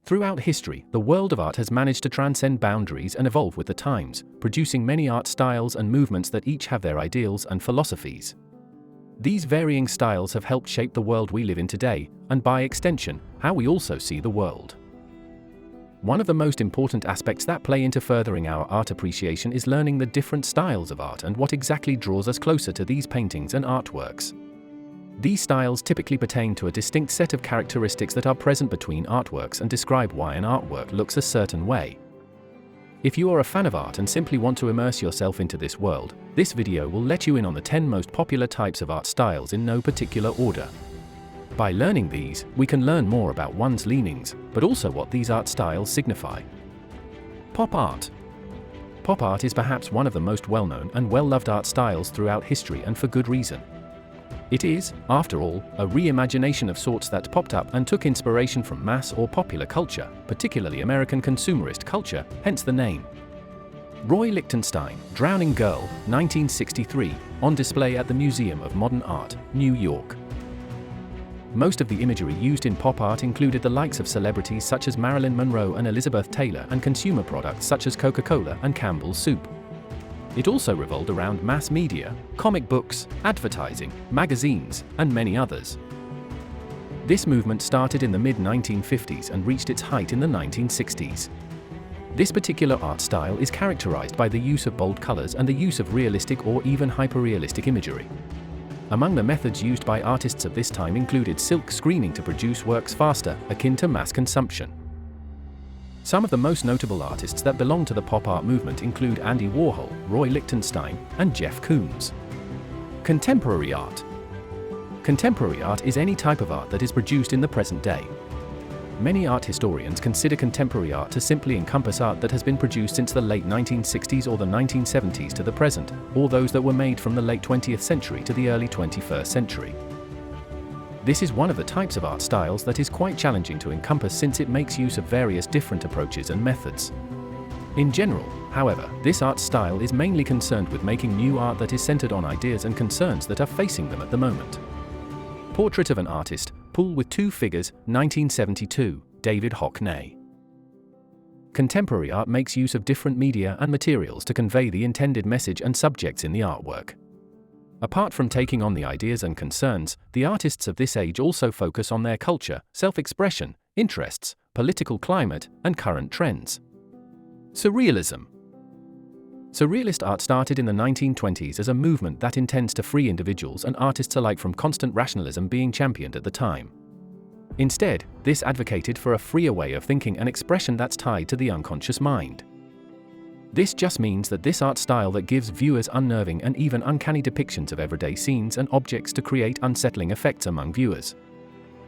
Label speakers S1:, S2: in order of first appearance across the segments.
S1: Throughout history, the world of art has managed to transcend boundaries and evolve with the times, producing many art styles and movements that each have their ideals and philosophies. These varying styles have helped shape the world we live in today, and by extension, how we also see the world. One of the most important aspects that play into furthering our art appreciation is learning the different styles of art and what exactly draws us closer to these paintings and artworks. These styles typically pertain to a distinct set of characteristics that are present between artworks and describe why an artwork looks a certain way. If you are a fan of art and simply want to immerse yourself into this world, this video will let you in on the 10 most popular types of art styles in no particular order. By learning these, we can learn more about one's leanings, but also what these art styles signify. Pop art. Pop art is perhaps one of the most well-known and well-loved art styles throughout history, and for good reason. It is, after all, a reimagination of sorts that popped up and took inspiration from mass or popular culture, particularly American consumerist culture, hence the name. Roy Lichtenstein, Drowning Girl, 1963, on display at the Museum of Modern Art, New York. Most of the imagery used in pop art included the likes of celebrities such as Marilyn Monroe and Elizabeth Taylor, and consumer products such as Coca-Cola and Campbell's Soup. It also revolved around mass media, comic books, advertising, magazines, and many others. This movement started in the mid-1950s and reached its height in the 1960s. This particular art style is characterized by the use of bold colors and the use of realistic or even hyperrealistic imagery. Among the methods used by artists of this time included silk screening to produce works faster, akin to mass consumption. Some of the most notable artists that belong to the pop art movement include Andy Warhol, Roy Lichtenstein, and Jeff Koons. Contemporary art. Contemporary art is any type of art that is produced in the present day. Many art historians consider contemporary art to simply encompass art that has been produced since the late 1960s or the 1970s to the present, or those that were made from the late 20th century to the early 21st century. This is one of the types of art styles that is quite challenging to encompass, since it makes use of various different approaches and methods. In general, however, this art style is mainly concerned with making new art that is centered on ideas and concerns that are facing them at the moment. Portrait of an Artist, Pool with Two Figures, 1972, David Hockney. Contemporary art makes use of different media and materials to convey the intended message and subjects in the artwork. Apart from taking on the ideas and concerns, the artists of this age also focus on their culture, self-expression, interests, political climate, and current trends. Surrealism. Surrealist art started in the 1920s as a movement that intends to free individuals and artists alike from constant rationalism being championed at the time. Instead, this advocated for a freer way of thinking and expression that's tied to the unconscious mind. This just means that this art style that gives viewers unnerving and even uncanny depictions of everyday scenes and objects to create unsettling effects among viewers.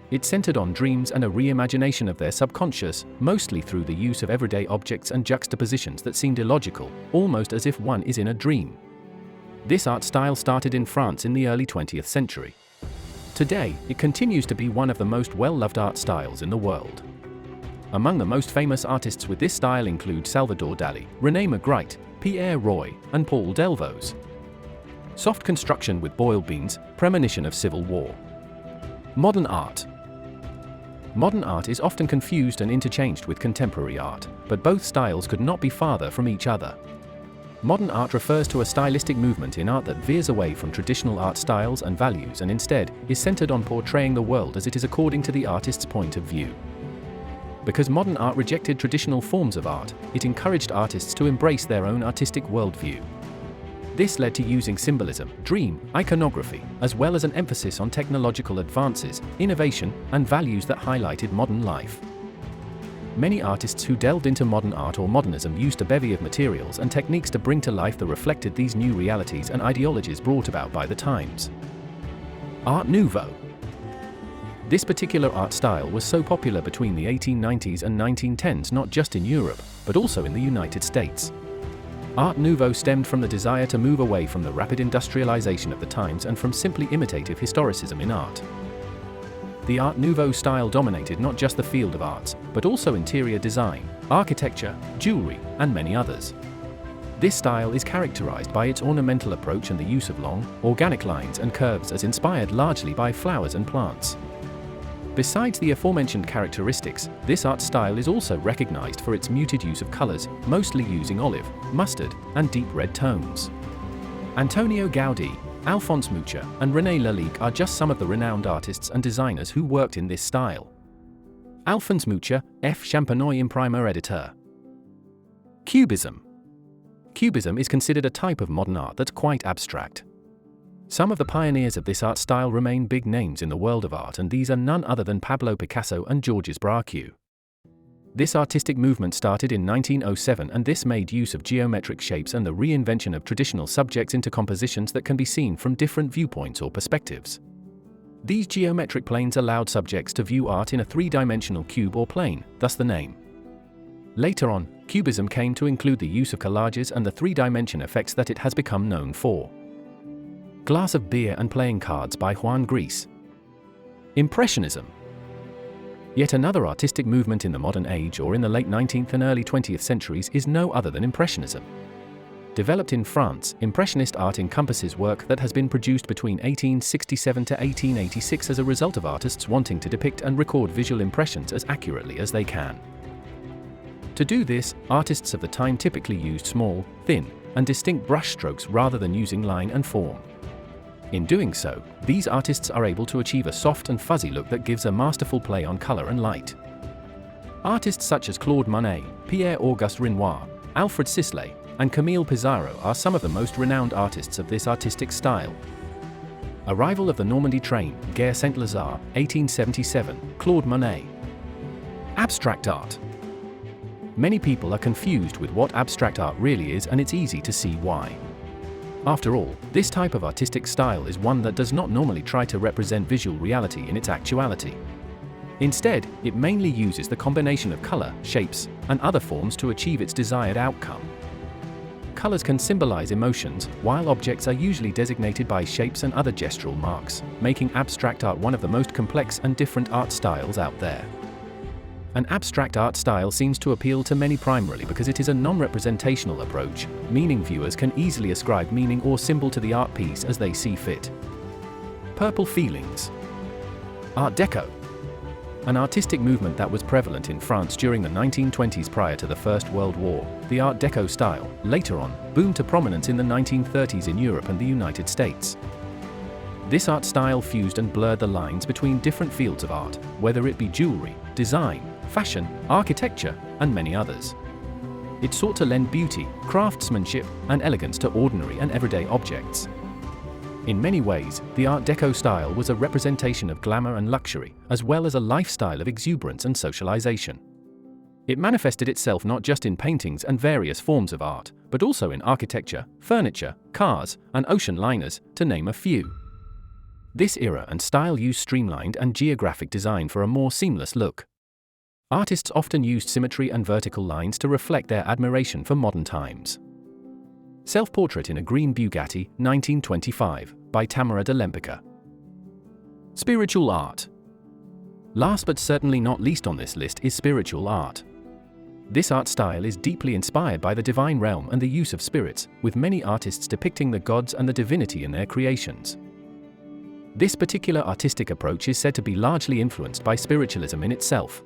S1: It centered on dreams and a reimagination of their subconscious, mostly through the use of everyday objects and juxtapositions that seemed illogical, almost as if one is in a dream. This art style started in France in the early 20th century. Today, it continues to be one of the most well-loved art styles in the world. Among the most famous artists with this style include Salvador Dali, René Magritte, Pierre Roy, and Paul Delvaux. Soft construction with boiled beans, premonition of civil war. Modern art. Modern art is often confused and interchanged with contemporary art, but both styles could not be farther from each other. Modern art refers to a stylistic movement in art that veers away from traditional art styles and values and instead is centered on portraying the world as it is according to the artist's point of view. Because modern art rejected traditional forms of art, it encouraged artists to embrace their own artistic worldview. This led to using symbolism, dream, iconography, as well as an emphasis on technological advances, innovation, and values that highlighted modern life. Many artists who delved into modern art or modernism used a bevy of materials and techniques to bring to life that reflected these new realities and ideologies brought about by the times. Art Nouveau. This particular art style was so popular between the 1890s and 1910s not just in Europe, but also in the United States. Art Nouveau stemmed from the desire to move away from the rapid industrialization of the times and from simply imitative historicism in art. The Art Nouveau style dominated not just the field of arts, but also interior design, architecture, jewelry, and many others. This style is characterized by its ornamental approach and the use of long, organic lines and curves as inspired largely by flowers and plants. Besides the aforementioned characteristics, this art style is also recognized for its muted use of colors, mostly using olive, mustard, and deep red tones. Antonio Gaudí, Alphonse Mucha, and René Lalique are just some of the renowned artists and designers who worked in this style. Alphonse Mucha, F. Champenois imprimer editor. Cubism. Cubism is considered a type of modern art that's quite abstract. Some of the pioneers of this art style remain big names in the world of art, and these are none other than Pablo Picasso and Georges Braque. This artistic movement started in 1907, and this made use of geometric shapes and the reinvention of traditional subjects into compositions that can be seen from different viewpoints or perspectives. These geometric planes allowed subjects to view art in a three-dimensional cube or plane, thus the name. Later on, Cubism came to include the use of collages and the three-dimension effects that it has become known for. Glass of Beer and Playing Cards by Juan Gris. Impressionism. Yet another artistic movement in the modern age, or in the late 19th and early 20th centuries, is no other than Impressionism. Developed in France, Impressionist art encompasses work that has been produced between 1867 to 1886 as a result of artists wanting to depict and record visual impressions as accurately as they can. To do this, artists of the time typically used small, thin, and distinct brushstrokes rather than using line and form. In doing so, these artists are able to achieve a soft and fuzzy look that gives a masterful play on color and light. Artists such as Claude Monet, Pierre-Auguste Renoir, Alfred Sisley, and Camille Pissarro are some of the most renowned artists of this artistic style. Arrival of the Normandy train, Gare Saint-Lazare, 1877, Claude Monet. Abstract art. Many people are confused with what abstract art really is, and it's easy to see why. After all, this type of artistic style is one that does not normally try to represent visual reality in its actuality. Instead, it mainly uses the combination of color, shapes, and other forms to achieve its desired outcome. Colors can symbolize emotions, while objects are usually designated by shapes and other gestural marks, making abstract art one of the most complex and different art styles out there. An abstract art style seems to appeal to many primarily because it is a non-representational approach, meaning viewers can easily ascribe meaning or symbol to the art piece as they see fit. Purple feelings. Art Deco. An artistic movement that was prevalent in France during the 1920s prior to the First World War, the Art Deco style, later on, boomed to prominence in the 1930s in Europe and the United States. This art style fused and blurred the lines between different fields of art, whether it be jewelry, design, fashion, architecture, and many others. It sought to lend beauty, craftsmanship, and elegance to ordinary and everyday objects. In many ways, the Art Deco style was a representation of glamour and luxury, as well as a lifestyle of exuberance and socialization. It manifested itself not just in paintings and various forms of art, but also in architecture, furniture, cars, and ocean liners, to name a few. This era and style used streamlined and geographic design for a more seamless look. Artists often used symmetry and vertical lines to reflect their admiration for modern times. Self-Portrait in a Green Bugatti, 1925, by Tamara de Lempicka. Spiritual art. Last but certainly not least on this list is spiritual art. This art style is deeply inspired by the divine realm and the use of spirits, with many artists depicting the gods and the divinity in their creations. This particular artistic approach is said to be largely influenced by spiritualism in itself.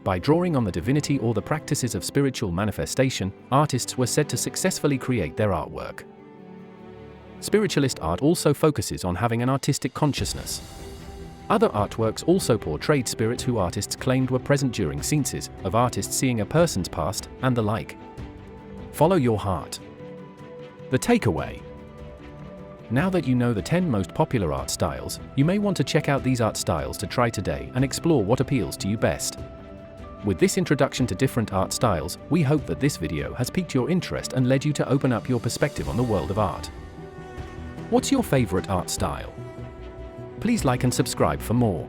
S1: By drawing on the divinity or the practices of spiritual manifestation, artists were said to successfully create their artwork. Spiritualist art also focuses on having an artistic consciousness. Other artworks also portrayed spirits who artists claimed were present during seances of artists seeing a person's past, and the like. Follow your heart. The takeaway. Now that you know the 10 most popular art styles, you may want to check out these art styles to try today and explore what appeals to you best. With this introduction to different art styles, we hope that this video has piqued your interest and led you to open up your perspective on the world of art. What's your favorite art style? Please like and subscribe for more.